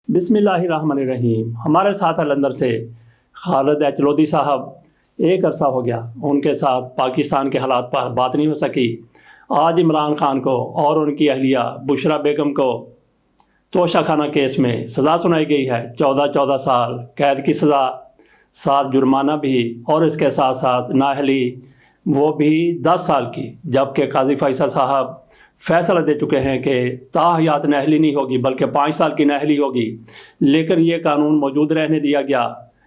बिस्मिल्लाहिर्रहमानिर्रहीम। हमारे साथ है लंदन से खालिद एच लोधी साहब। एक अरसा हो गया उनके साथ पाकिस्तान के हालात पर बात नहीं हो सकी। आज इमरान खान को और उनकी अहलिया बुशरा बेगम को तोशाखाना केस में सज़ा सुनाई गई है। 14 साल कैद की सज़ा, साथ जुर्माना भी, और इसके साथ साथ नाअहली वो भी 10 साल की। जबकि काजी फैसल साहब फैसला दे चुके हैं कि ताहयात नाअहली नहीं होगी बल्कि 5 साल की नाअहली होगी। लेकिन ये कानून मौजूद रहने दिया गया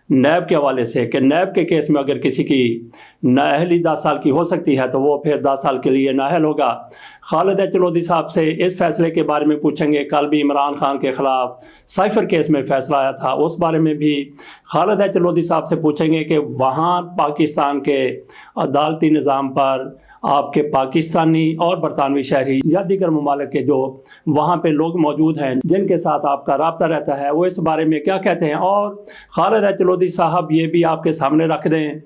नैब के हवाले से कि नैब के केस में अगर किसी की नाअहली 10 साल की हो सकती है तो वो फिर 10 साल के लिए नाअहल होगा। खालिद एच लोधी साहब से इस फैसले के बारे में पूछेंगे। कल भी इमरान खान के ख़िलाफ़ साइफ़र केस में फ़ैसला आया था, उस बारे में भी खालिद एच लोधी साहब से पूछेंगे कि वहाँ पाकिस्तान के अदालती निज़ाम पर आपके पाकिस्तानी और बरतानवी शहरी या दीगर ममालिक के जो वहाँ पे लोग मौजूद हैं जिनके साथ आपका रब्ता रहता है, वो इस बारे में क्या कहते हैं। और खालिद एच लोधी साहब ये भी आपके सामने रख दें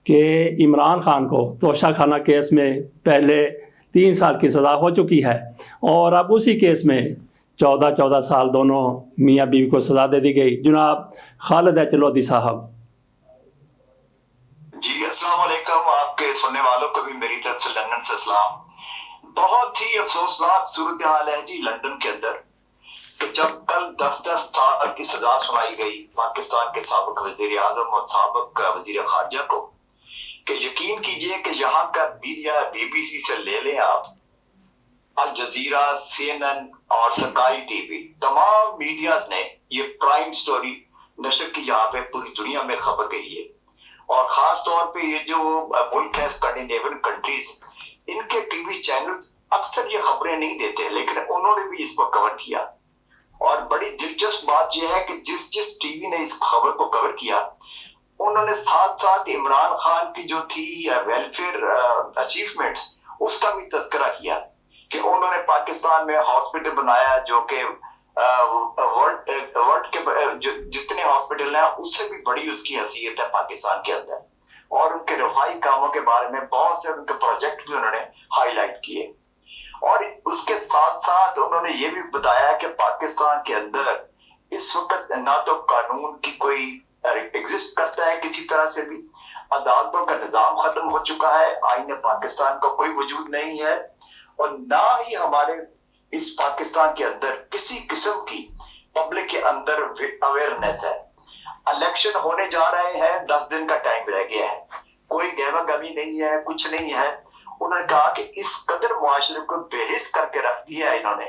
कि इमरान खान को तोशाखाना केस में पहले 3 साल की सज़ा हो चुकी है और अब उसी केस में 14 साल दोनों मियाँ बीवी को सज़ा दे दी गई। जनाब खालिद एच लोधी साहब। जी अस्सलाम वालेकुम। आपके सुनने वालों को भी मेरी तरफ से लंदन से सलाम। बहुत ही अफसोसनाक सूरत हाल है जी लंदन के अंदर कि जब कल 10-10 साल की सजा सुनाई गई पाकिस्तान के साबिक वजीर आजम और साबिक वजीर खारजा को, कि यकीन कीजिए कि यहाँ का मीडिया BBC से ले लें आप, अल जजीरा, CNN और स्काई टीवी, तमाम मीडियाज ने ये प्राइम स्टोरी नशर की यहाँ पे पूरी दुनिया में खबर गई है। और खास तौर पे ये जो मुल्क है स्कैंडिनेवियन कंट्रीज, इनके टीवी चैनल्स अक्सर ये खबरें नहीं देते, लेकिन उन्होंने भी इसको कवर किया। और बड़ी दिलचस्प बात यह है कि जिस टीवी ने इस खबर को कवर किया, उन्होंने साथ साथ इमरान खान की जो थी वेलफेयर अचीवमेंट्स, उसका भी तज़किरा किया कि उन्होंने पाकिस्तान में हॉस्पिटल बनाया जो कि वर्ल्ड के जितने हॉस्पिटल हैं उससे भी बड़ी उसकी हैसियत है पाकिस्तान के अंदर। और उनके रफाई कामों के बारे में बहुत से उनके प्रोजेक्ट भी उन्होंने हाईलाइट किए। और उसके साथ साथ उन्होंने ये भी बताया कि पाकिस्तान के अंदर इस वक्त ना तो कानून की कोई एग्जिस्ट करता है किसी तरह से भी, अदालतों का निजाम खत्म हो चुका है, आईने पाकिस्तान का कोई वजूद नहीं है, और ना ही हमारे इस पाकिस्तान के अंदर किसी किस्म की पब्लिक के अंदर अवेयरनेस है। इलेक्शन होने जा रहे हैं, 10 दिन का टाइम रह गया है, कोई गहमा गमी नहीं है, कुछ नहीं है। उन्होंने कहा कि इस कदर मुआशरे को बेहिस करके रख दिया है इन्होंने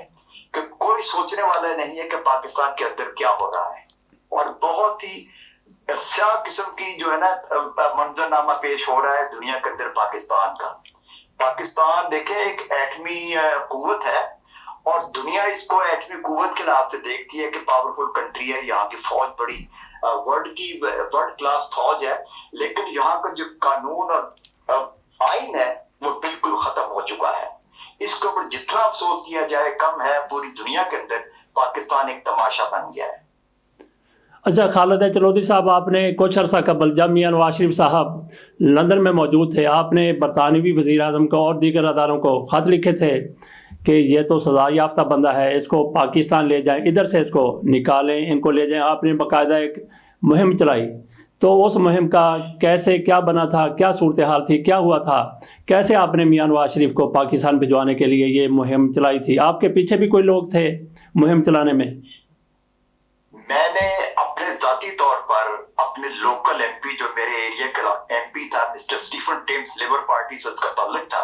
कि कोई सोचने वाला नहीं है कि पाकिस्तान के अंदर क्या हो रहा है। और बहुत ही स्याह किस्म की जो है ना मंजरनामा पेश हो रहा है दुनिया के अंदर पाकिस्तान का। पाकिस्तान देखें एक एटमी कुव्वत है और दुनिया इसको एटमी कुव्वत के लिहाज से देखती है कि पावरफुल कंट्री है, यहाँ की फौज बड़ी वर्ल्ड क्लास फौज है, लेकिन यहाँ का जो कानून और आइन है वो बिल्कुल खत्म हो चुका है। इसके ऊपर जितना अफसोस किया जाए कम है। पूरी दुनिया के अंदर पाकिस्तान एक तमाशा बन गया है। अच्छा खालिद एच लोधी साहब, आपने कुछ अर्सा कबल जब मियां नवाज शरीफ साहब लंदन में मौजूद थे, आपने बरतानवी वज़ीर आज़म को और दीगर अदारों को ख़त लिखे थे कि ये तो सज़ा याफ्ता बंदा है, इसको पाकिस्तान ले जाएं, इधर से इसको निकालें, इनको ले जाएं। आपने बाकायदा एक मुहिम चलाई, तो उस मुहिम का कैसे क्या बना था, क्या सूरत हाल थी, क्या हुआ था, कैसे आपने मियां नवाज शरीफ को पाकिस्तान भिजवाने के लिए ये मुहिम चलाई थी? आपके पीछे भी कोई लोग थे मुहिम चलाने में? मैंने अपने जाती तौर पर अपने लोकल MP जो मेरे एरिया का MP था, mister Stephen Timms, Labour Party से उसका ताल्लुक था,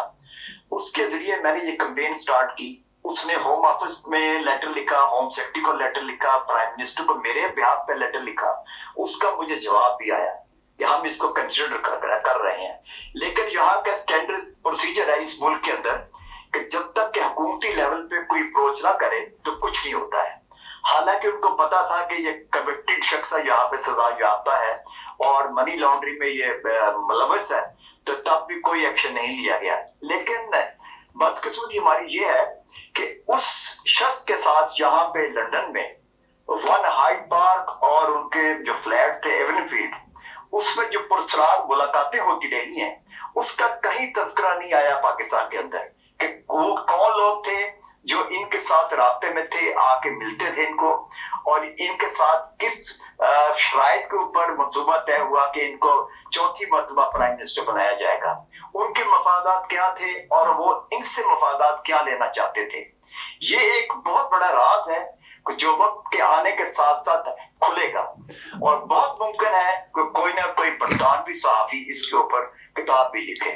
उसके जरिए मैंने ये कैंपेन स्टार्ट की। उसने होम ऑफिस में लेटर लिखा, होम सेक्रेटरी को लेटर लिखा, प्राइम मिनिस्टर को मेरे बिहाफ पे लेटर लिखा। उसका मुझे जवाब भी आया कि हम इसको कंसिडर कर रहे हैं। लेकिन यहाँ का स्टैंडर्ड प्रोसीजर है इस मुल्क के अंदर कि जब तक कि हुकूमती लेवल पे कोई अप्रोच ना करे तो कुछ नहीं होता है। हालांकि उनको पता था कि ये कन्विक्टेड शख्स यहाँ पे सजा याफ्ता है और मनी लॉन्ड्रिंग में ये मुलव्वस है, तो तब भी कोई एक्शन नहीं लिया गया। लेकिन बदकिस्मती हमारी ये है कि उस शख्स के साथ यहाँ पे लंदन में वन हाइड पार्क और उनके जो फ्लैट थे एवनफील्ड, उसमें जो पुरस्कार मुलाकातें होती रही हैं, उसका कहीं तस्करा नहीं आया पाकिस्तान के अंदर कि वो कौन लोग थे जो इनके साथ रास्ते में थे, आके मिलते थे इनको, और इनके साथ किस शराइत के ऊपर मंसूबा तय हुआ कि इनको चौथी मर्तबा प्राइम मिनिस्टर बनाया जाएगा, उनके मफादात क्या थे और वो इनसे मफादात क्या लेना चाहते थे। ये एक बहुत बड़ा राज है जो वक्त के आने के साथ साथ खुलेगा, और बहुत मुमकिन है कि कोई ना कोई बरतानवी सहाफी इसके ऊपर किताब भी लिखे,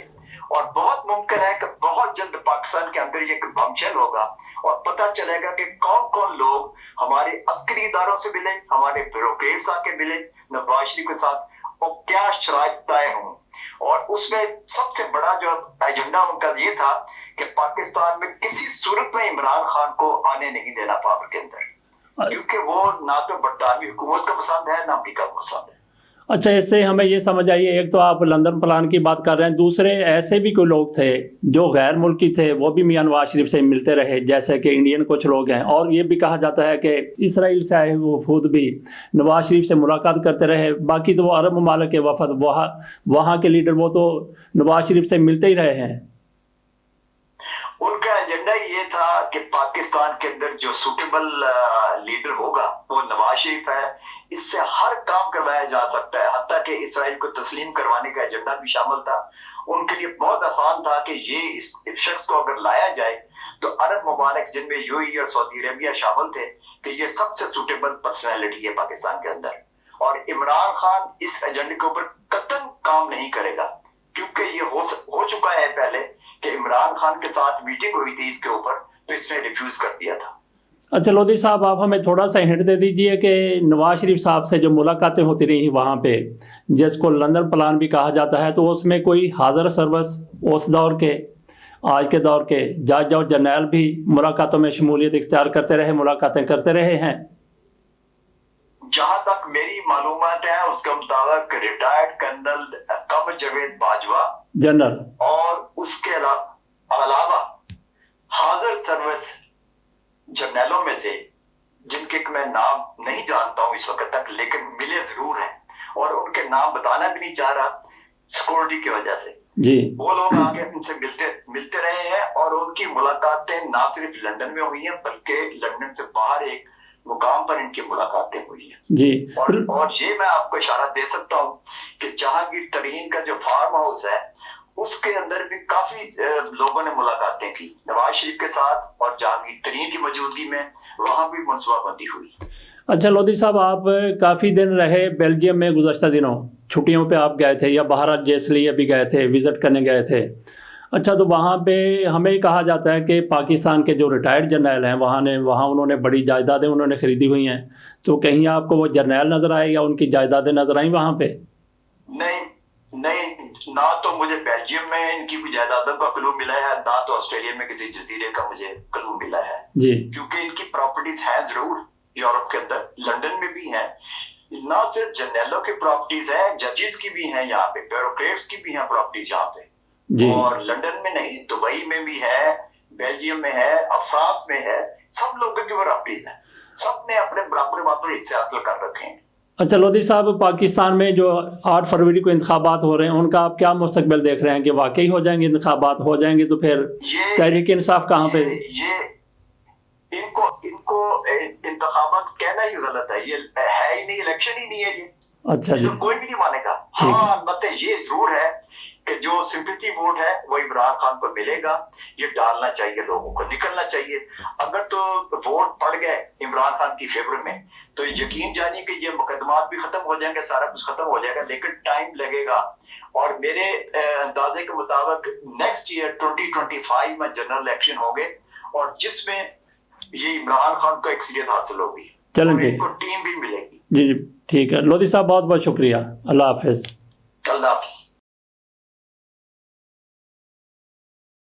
और बहुत मुमकिन है कि बहुत जल्द पाकिस्तान के अंदर ये बमशेल होगा और पता चलेगा कि कौन कौन लोग हमारे अस्करी इदारों से मिले, हमारे ब्यूरोक्रेट्स आके मिले नवाज शरीफ के साथ, और क्या शराइत तय हों। और उसमें सबसे बड़ा जो एजेंडा उनका ये था कि पाकिस्तान में किसी सूरत में इमरान खान को आने नहीं देना पावर के अंदर, क्योंकि वो ना तो बरतानवी हुकूमत को पसंद है ना अमेरिका को पसंद है। अच्छा, इससे हमें ये समझ आई, एक तो आप लंदन प्लान की बात कर रहे हैं, दूसरे ऐसे भी कोई लोग थे जो गैर मुल्की थे, वो भी मियां नवाज शरीफ से मिलते रहे, जैसे कि इंडियन कुछ लोग हैं, और ये भी कहा जाता है कि इसराइल से आए वो खुद भी नवाज शरीफ से मुलाकात करते रहे। बाकी तो वो अरब ममालिक के वफद वहाँ के लीडर वो तो नवाज शरीफ से मिलते ही रहे हैं। उनका एजेंडा ये था कि पाकिस्तान के अंदर जो सूटेबल लीडर होगा वो नवाज शरीफ है, इससे हर काम करवाया जा सकता है, हत्ता कि इसराइल को तस्लीम करवाने का एजेंडा भी शामिल था। उनके लिए बहुत आसान था कि ये इस शख्स को अगर लाया जाए तो अरब ममालिक जिनमें यूएई और सऊदी अरेबिया शामिल थे कि ये सबसे सूटेबल पर्सनैलिटी है पाकिस्तान के अंदर, और इमरान खान इस एजेंडे के ऊपर कतई काम नहीं करेगा, क्योंकि ये हो चुका है पहले कि इमरान खान के साथ मीटिंग हुई थी इसके ऊपर, तो इसने रिफ्यूज कर दिया था। अच्छा लोधी साहब, आप हमें थोड़ा सा हिंट दे दीजिए कि नवाज शरीफ साहब से जो मुलाकातें होती रही वहाँ पे, जिसको लंदन प्लान भी कहा जाता है, तो उसमें कोई हाजिर सर्वस उस दौर के आज के दौर के जज और जर्नैल भी मुलाकातों में शमूलियत इख्तियार करते रहे, मुलाकातें करते रहे हैं? जहां तक मेरी मालूमात है उसके मुताबिक retired colonel Qamar Javed Bajwa general और उसके अलावा हाजिर सर्विस जर्नैलों में से जिनके मैं नाम नहीं जानता हूं इस वक्त तक, लेकिन मिले जरूर हैं, और उनके नाम बताना भी नहीं चाह रहा सिक्योरिटी की वजह से जी। वो लोग आके उनसे मिलते रहे हैं, और उनकी मुलाकातें ना सिर्फ लंदन में हुई हैं बल्कि लंदन से बाहर एक मुकाम पर इनकी मुलाकातें हुई हैं जी। और ये मैं आपको इशारा दे सकता हूँ कि जहांगीर तरीन का जो फार्म हाउस है उसके अंदर भी काफी लोगों ने मुलाकातें की नवाज शरीफ के साथ, और जहांगीर तरीन की मौजूदगी में वहां भी मनसूबाबंदी हुई। अच्छा लोधी साहब, आप काफ़ी दिन रहे बेल्जियम में, गुज़श्ता दिनों छुट्टियों पे आप गए थे या बाहर जिस लिए भी गए थे, विज़िट करने गए थे। अच्छा, तो वहाँ पे हमें कहा जाता है कि पाकिस्तान के जो रिटायर्ड जर्नैल हैं वहाँ उन्होंने बड़ी जायदादें उन्होंने ख़रीदी हुई हैं, तो कहीं आपको वो जर्नैल नज़र आए या उनकी जायदादें नज़र आई वहाँ पे? नहीं, ना तो मुझे बेल्जियम में इनकी कोई जायदादों का क्लू मिला है, ना तो ऑस्ट्रेलिया में किसी जजीरे का मुझे क्लू मिला है जी, क्योंकि इनकी प्रॉपर्टीज हैं जरूर यूरोप के अंदर, लंदन में भी हैं। ना सिर्फ जर्नैलों की प्रॉपर्टीज हैं, जजेस की भी हैं, यहाँ पे ब्यूरोक्रेट्स की भी हैं प्रॉपर्टीज यहाँ पे जी। और लंदन में नहीं, दुबई में भी है, बेल्जियम में है, और फ्रांस में है, सब लोगों की प्रॉपर्टीज हैं, सबने अपने बराबर हिस्से हासिल कर रखे हैं। अच्छा लोधी साहब, पाकिस्तान में जो 8 फरवरी को इंतखाबात हो रहे हैं उनका आप क्या मुस्तकबिल देख रहे हैं कि वाकई हो जाएंगे इंतखाबात, हो जाएंगे तो फिर तहरीक इंसाफ कहाँ पे? ये इनको इंतखाबात कहना ही गलत है, ये है ही नहीं, इलेक्शन ही नहीं है ये। अच्छा जी, तो कोई भी नहीं मानेगा। हाँ, मतलब ये जरूर है कि जो सिंपैथी वोट है वो इमरान खान को मिलेगा, ये डालना चाहिए, लोगों को निकलना चाहिए। अगर तो वोट पड़ गए इमरान खान की फेवर में तो यकीन जानिए कि ये मुकदमात भी खत्म हो जाएंगे, सारा कुछ खत्म हो जाएगा, लेकिन टाइम लगेगा। और मेरे अंदाजे के मुताबिक नेक्स्ट ईयर 2025 में जनरल इलेक्शन होंगे और जिसमें ये इमरान खान को अक्सरियत हासिल होगी, चलें, इनको टीम भी मिलेगी। जी ठीक है लोधी साहब, बहुत बहुत शुक्रिया, अल्लाह हाफिज।